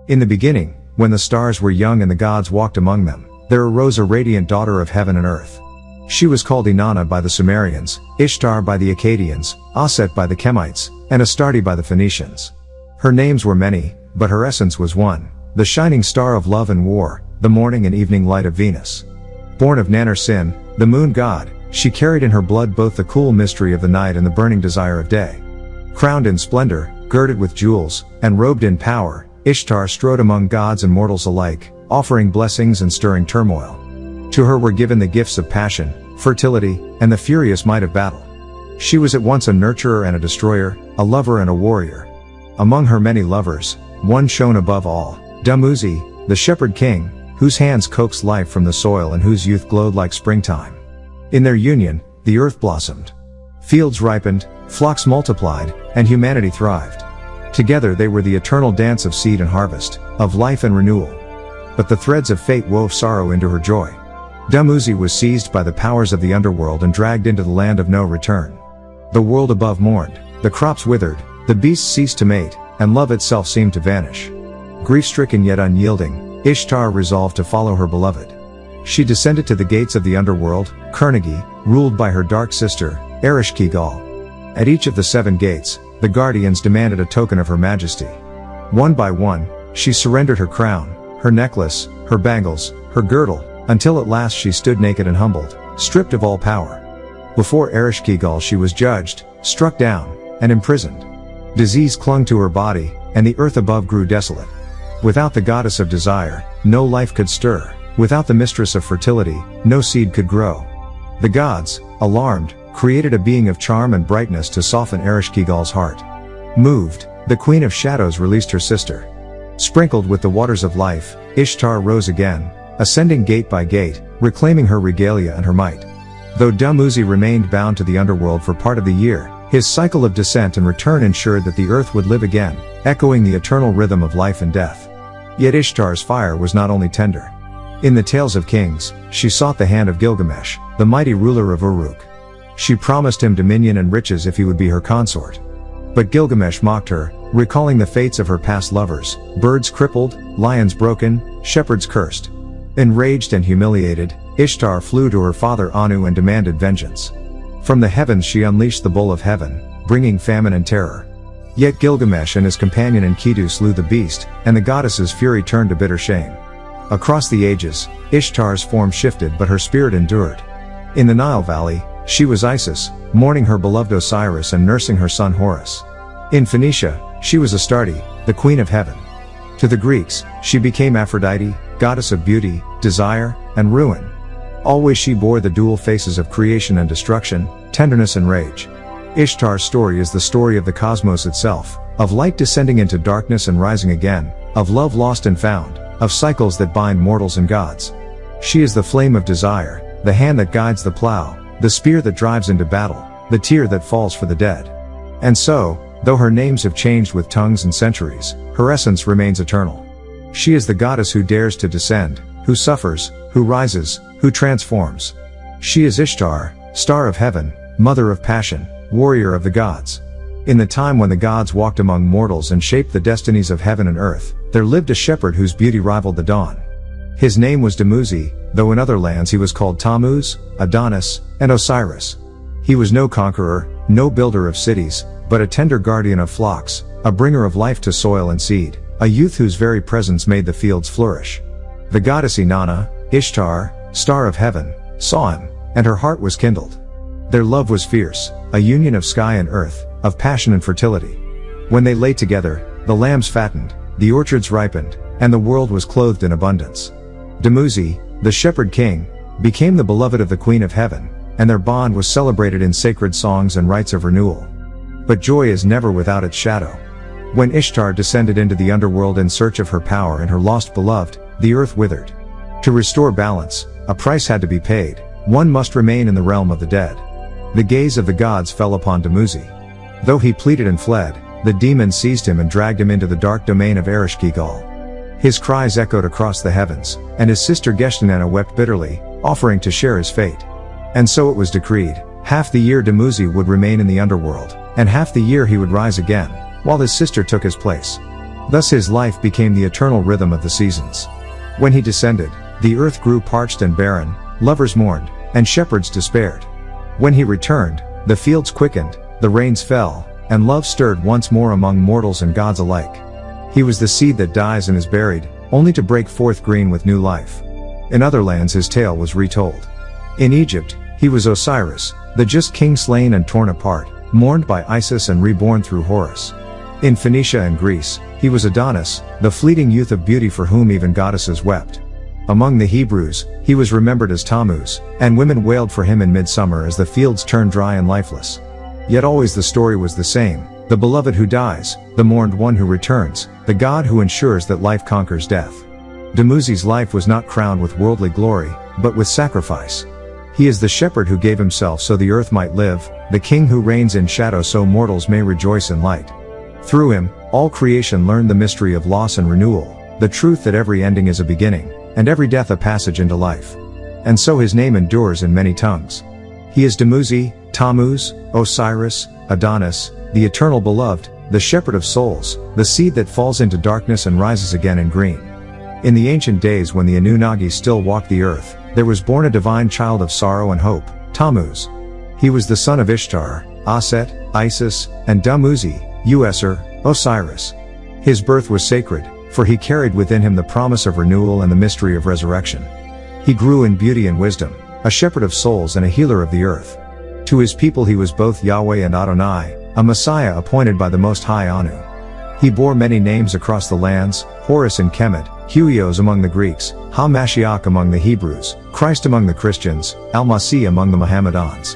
In the beginning, when the stars were young and the gods walked among them, there arose a radiant daughter of heaven and earth. She was called Inanna by the Sumerians, Ishtar by the Akkadians, Aset by the Kemites, and Astarte by the Phoenicians. Her names were many, but her essence was one, the shining star of love and war, the morning and evening light of Venus. Born of Nannar-Sin, the moon god, she carried in her blood both the cool mystery of the night and the burning desire of day. Crowned in splendor, girded with jewels, and robed in power, Ishtar strode among gods and mortals alike, offering blessings and stirring turmoil. To her were given the gifts of passion, fertility, and the furious might of battle. She was at once a nurturer and a destroyer, a lover and a warrior. Among her many lovers, one shone above all, Dumuzi, the shepherd king, whose hands coaxed life from the soil and whose youth glowed like springtime. In their union, the earth blossomed. Fields ripened, flocks multiplied, and humanity thrived. Together they were the eternal dance of seed and harvest, of life and renewal. But the threads of fate wove sorrow into her joy. Dumuzi was seized by the powers of the underworld and dragged into the land of no return. The world above mourned, the crops withered, the beasts ceased to mate, and love itself seemed to vanish. Grief-stricken yet unyielding, Ishtar resolved to follow her beloved. She descended to the gates of the underworld, Kernagi, ruled by her dark sister, Ereshkigal. At each of the 7 gates, the guardians demanded a token of her majesty. One by one, she surrendered her crown, her necklace, her bangles, her girdle, until at last she stood naked and humbled, stripped of all power. Before Ereshkigal she was judged, struck down, and imprisoned. Disease clung to her body, and the earth above grew desolate. Without the goddess of desire, no life could stir. Without the mistress of fertility, no seed could grow. The gods, alarmed, created a being of charm and brightness to soften Ereshkigal's heart. Moved, the queen of shadows released her sister. Sprinkled with the waters of life, Ishtar rose again, ascending gate by gate, reclaiming her regalia and her might. Though Dumuzi remained bound to the underworld for part of the year, his cycle of descent and return ensured that the earth would live again, echoing the eternal rhythm of life and death. Yet Ishtar's fire was not only tender. In the tales of kings, she sought the hand of Gilgamesh, the mighty ruler of Uruk. She promised him dominion and riches if he would be her consort. But Gilgamesh mocked her, recalling the fates of her past lovers, birds crippled, lions broken, shepherds cursed. Enraged and humiliated, Ishtar flew to her father Anu and demanded vengeance. From the heavens she unleashed the bull of heaven, bringing famine and terror. Yet Gilgamesh and his companion Enkidu slew the beast, and the goddess's fury turned to bitter shame. Across the ages, Ishtar's form shifted but her spirit endured. In the Nile Valley, she was Isis, mourning her beloved Osiris and nursing her son Horus. In Phoenicia, she was Astarte, the queen of heaven. To the Greeks, she became Aphrodite, goddess of beauty, desire, and ruin. Always she bore the dual faces of creation and destruction, tenderness and rage. Ishtar's story is the story of the cosmos itself, of light descending into darkness and rising again, of love lost and found, of cycles that bind mortals and gods. She is the flame of desire, the hand that guides the plow, the spear that drives into battle, the tear that falls for the dead. And so, though her names have changed with tongues and centuries, her essence remains eternal. She is the goddess who dares to descend, who suffers, who rises, who transforms. She is Ishtar, star of heaven, mother of passion, warrior of the gods. In the time when the gods walked among mortals and shaped the destinies of heaven and earth, there lived a shepherd whose beauty rivaled the dawn. His name was Dumuzi, though in other lands he was called Tammuz, Adonis, and Osiris. He was no conqueror, no builder of cities, but a tender guardian of flocks, a bringer of life to soil and seed, a youth whose very presence made the fields flourish. The goddess Inanna, Ishtar, star of heaven, saw him, and her heart was kindled. Their love was fierce, a union of sky and earth, of passion and fertility. When they lay together, the lambs fattened, the orchards ripened, and the world was clothed in abundance. Dumuzi, the shepherd king, became the beloved of the queen of heaven, and their bond was celebrated in sacred songs and rites of renewal. But joy is never without its shadow. When Ishtar descended into the underworld in search of her power and her lost beloved, the earth withered. To restore balance, a price had to be paid. One must remain in the realm of the dead. The gaze of the gods fell upon Dumuzi. Though he pleaded and fled, the demons seized him and dragged him into the dark domain of Ereshkigal. His cries echoed across the heavens, and his sister Geshtinanna wept bitterly, offering to share his fate. And so it was decreed, half the year Dumuzi would remain in the underworld, and half the year he would rise again, while his sister took his place. Thus his life became the eternal rhythm of the seasons. When he descended, the earth grew parched and barren, lovers mourned, and shepherds despaired. When he returned, the fields quickened, the rains fell, and love stirred once more among mortals and gods alike. He was the seed that dies and is buried, only to break forth green with new life. In other lands his tale was retold. In Egypt, he was Osiris, the just king slain and torn apart, mourned by Isis and reborn through Horus. In Phoenicia and Greece, he was Adonis, the fleeting youth of beauty for whom even goddesses wept. Among the Hebrews, he was remembered as Tammuz, and women wailed for him in midsummer as the fields turned dry and lifeless. Yet always the story was the same, the beloved who dies, the mourned one who returns, the God who ensures that life conquers death. Dumuzi's life was not crowned with worldly glory, but with sacrifice. He is the shepherd who gave himself so the earth might live, the king who reigns in shadow so mortals may rejoice in light. Through him, all creation learned the mystery of loss and renewal, the truth that every ending is a beginning, and every death a passage into life. And so his name endures in many tongues. He is Dumuzi, Tammuz, Osiris, Adonis, the eternal beloved, the shepherd of souls, the seed that falls into darkness and rises again in green. In the ancient days when the Anunnaki still walked the earth, there was born a divine child of sorrow and hope, Tammuz. He was the son of Ishtar, Aset, Isis, and Dumuzi, User, Osiris. His birth was sacred, for he carried within him the promise of renewal and the mystery of resurrection. He grew in beauty and wisdom, a shepherd of souls and a healer of the earth. To his people he was both Yahweh and Adonai, a Messiah appointed by the Most High Anu. He bore many names across the lands, Horus in Kemet, Huios among the Greeks, Ha-Mashiach among the Hebrews, Christ among the Christians, Al-Masih among the Mohammedans.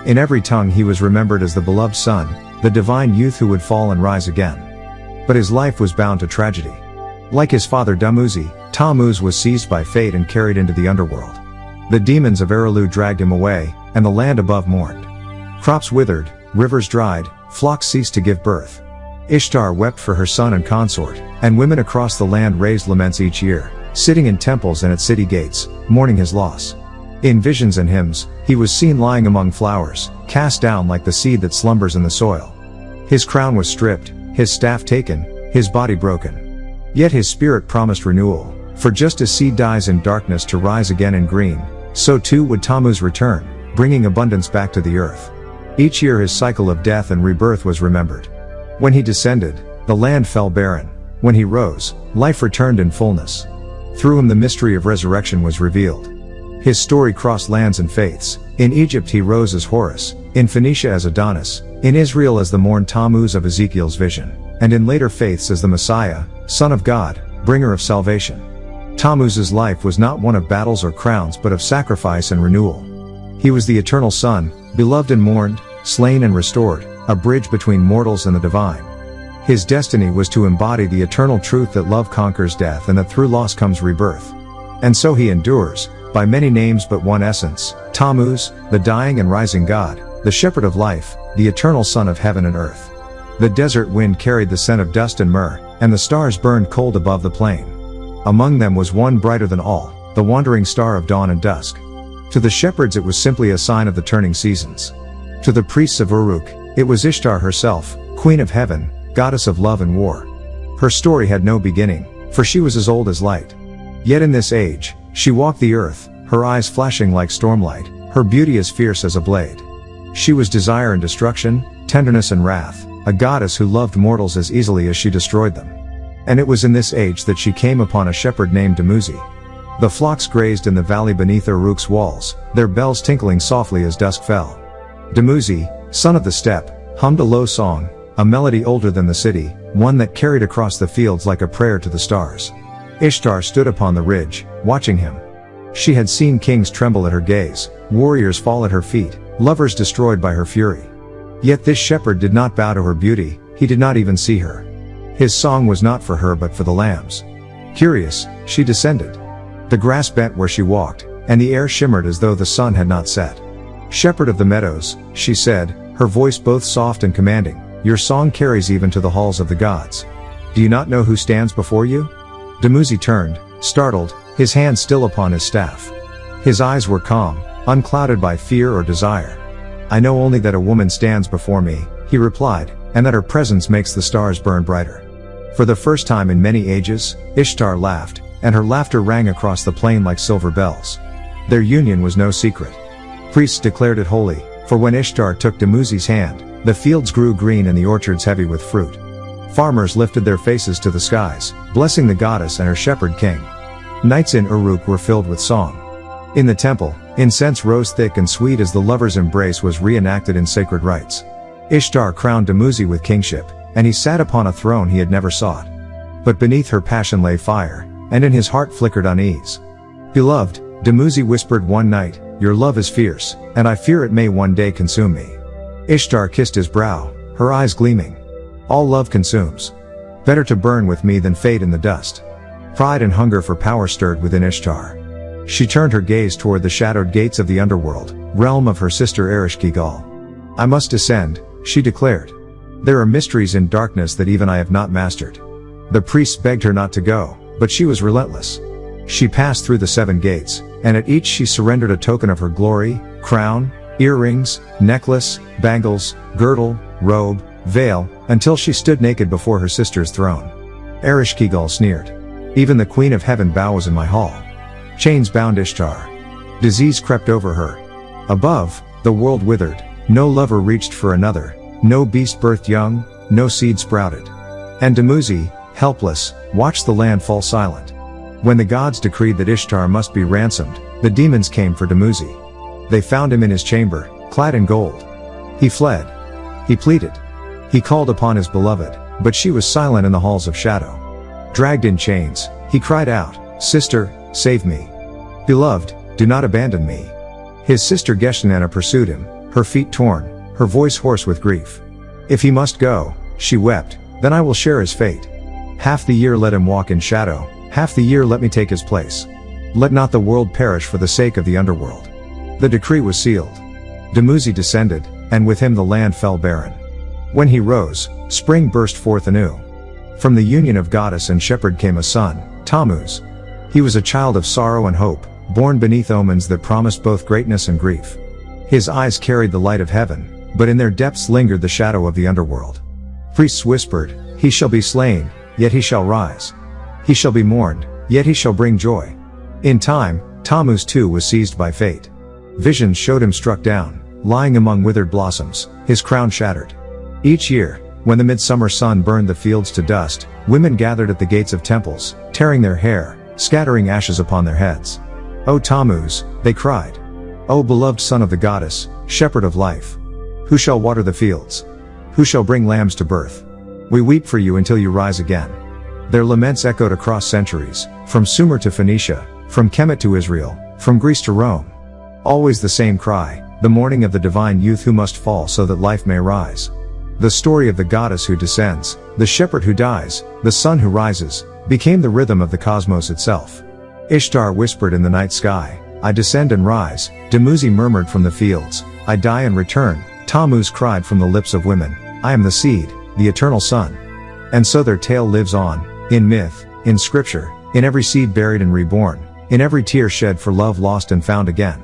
In every tongue he was remembered as the beloved son, the divine youth who would fall and rise again. But his life was bound to tragedy. Like his father Dumuzi, Tammuz was seized by fate and carried into the underworld. The demons of Erilu dragged him away, and the land above mourned. Crops withered, rivers dried, flocks ceased to give birth. Ishtar wept for her son and consort, and women across the land raised laments each year, sitting in temples and at city gates, mourning his loss. In visions and hymns, he was seen lying among flowers, cast down like the seed that slumbers in the soil. His crown was stripped, his staff taken, his body broken. Yet his spirit promised renewal, for just as seed dies in darkness to rise again in green, so too would Tammuz return, bringing abundance back to the earth. Each year his cycle of death and rebirth was remembered. When he descended, the land fell barren. When he rose, life returned in fullness. Through him the mystery of resurrection was revealed. His story crossed lands and faiths. In Egypt he rose as Horus, in Phoenicia as Adonis, in Israel as the mourned Tammuz of Ezekiel's vision, and in later faiths as the Messiah, Son of God, bringer of salvation. Tammuz's life was not one of battles or crowns but of sacrifice and renewal. He was the eternal Son, beloved and mourned, slain and restored, a bridge between mortals and the divine. His destiny was to embody the eternal truth that love conquers death and that through loss comes rebirth. And so he endures, by many names but one essence, Tammuz, the dying and rising God, the shepherd of life, the eternal Son of heaven and earth. The desert wind carried the scent of dust and myrrh, and the stars burned cold above the plain. Among them was one brighter than all, the wandering star of dawn and dusk. To the shepherds it was simply a sign of the turning seasons. To the priests of Uruk, it was Ishtar herself, queen of heaven, goddess of love and war. Her story had no beginning, for she was as old as light. Yet in this age, she walked the earth, her eyes flashing like stormlight, her beauty as fierce as a blade. She was desire and destruction, tenderness and wrath, a goddess who loved mortals as easily as she destroyed them. And it was in this age that she came upon a shepherd named Dumuzi. The flocks grazed in the valley beneath Uruk's walls, their bells tinkling softly as dusk fell. Dumuzi, son of the steppe, hummed a low song, a melody older than the city, one that carried across the fields like a prayer to the stars. Ishtar stood upon the ridge, watching him. She had seen kings tremble at her gaze, warriors fall at her feet, lovers destroyed by her fury. Yet this shepherd did not bow to her beauty, he did not even see her. His song was not for her but for the lambs. Curious, she descended. The grass bent where she walked, and the air shimmered as though the sun had not set. Shepherd of the meadows, she said, her voice both soft and commanding, your song carries even to the halls of the gods. Do you not know who stands before you? Dumuzi turned, startled, his hand still upon his staff. His eyes were calm, unclouded by fear or desire. I know only that a woman stands before me, he replied, and that her presence makes the stars burn brighter. For the first time in many ages, Ishtar laughed, and her laughter rang across the plain like silver bells. Their union was no secret. Priests declared it holy, for when Ishtar took Dumuzi's hand, the fields grew green and the orchards heavy with fruit. Farmers lifted their faces to the skies, blessing the goddess and her shepherd king. Nights in Uruk were filled with song. In the temple, incense rose thick and sweet as the lovers' embrace was reenacted in sacred rites. Ishtar crowned Dumuzi with kingship, and he sat upon a throne he had never sought. But beneath her passion lay fire, and in his heart flickered unease. "Beloved," Dumuzi whispered one night, "your love is fierce, and I fear it may one day consume me." Ishtar kissed his brow, her eyes gleaming. "All love consumes. Better to burn with me than fade in the dust." Pride and hunger for power stirred within Ishtar. She turned her gaze toward the shadowed gates of the underworld, realm of her sister Ereshkigal. "I must descend," she declared. "There are mysteries in darkness that even I have not mastered." The priests begged her not to go, but she was relentless. She passed through the 7 gates, and at each she surrendered a token of her glory: crown, earrings, necklace, bangles, girdle, robe, veil, until she stood naked before her sister's throne. Ereshkigal sneered. "Even the Queen of Heaven bows in my hall." Chains bound Ishtar. Disease crept over her. Above, the world withered, no lover reached for another, no beast birthed young, no seed sprouted. And Dumuzi, helpless, watched the land fall silent. When the gods decreed that Ishtar must be ransomed, the demons came for Dumuzi. They found him in his chamber, clad in gold. He fled. He pleaded. He called upon his beloved, but she was silent in the halls of shadow. Dragged in chains, he cried out, "Sister, save me. Beloved, do not abandon me." His sister Geshenana pursued him, her feet torn, her voice hoarse with grief. "If he must go," she wept, "then I will share his fate. Half the year let him walk in shadow, half the year let me take his place. Let not the world perish for the sake of the underworld." The decree was sealed. Dumuzi descended, and with him the land fell barren. When he rose, spring burst forth anew. From the union of goddess and shepherd came a son, Tammuz. He was a child of sorrow and hope, born beneath omens that promised both greatness and grief. His eyes carried the light of heaven, but in their depths lingered the shadow of the underworld. Priests whispered, "He shall be slain, yet he shall rise. He shall be mourned, yet he shall bring joy." In time, Tammuz too was seized by fate. Visions showed him struck down, lying among withered blossoms, his crown shattered. Each year, when the midsummer sun burned the fields to dust, women gathered at the gates of temples, tearing their hair, scattering ashes upon their heads. "O Tammuz," they cried. "O beloved son of the goddess, shepherd of life. Who shall water the fields? Who shall bring lambs to birth? We weep for you until you rise again." Their laments echoed across centuries, from Sumer to Phoenicia, from Kemet to Israel, from Greece to Rome. Always the same cry, the mourning of the divine youth who must fall so that life may rise. The story of the goddess who descends, the shepherd who dies, the sun who rises, became the rhythm of the cosmos itself. Ishtar whispered in the night sky, "I descend and rise." Dumuzi murmured from the fields, "I die and return." Tammuz cried from the lips of women, "I am the seed, the eternal sun." And so their tale lives on, in myth, in scripture, in every seed buried and reborn, in every tear shed for love lost and found again.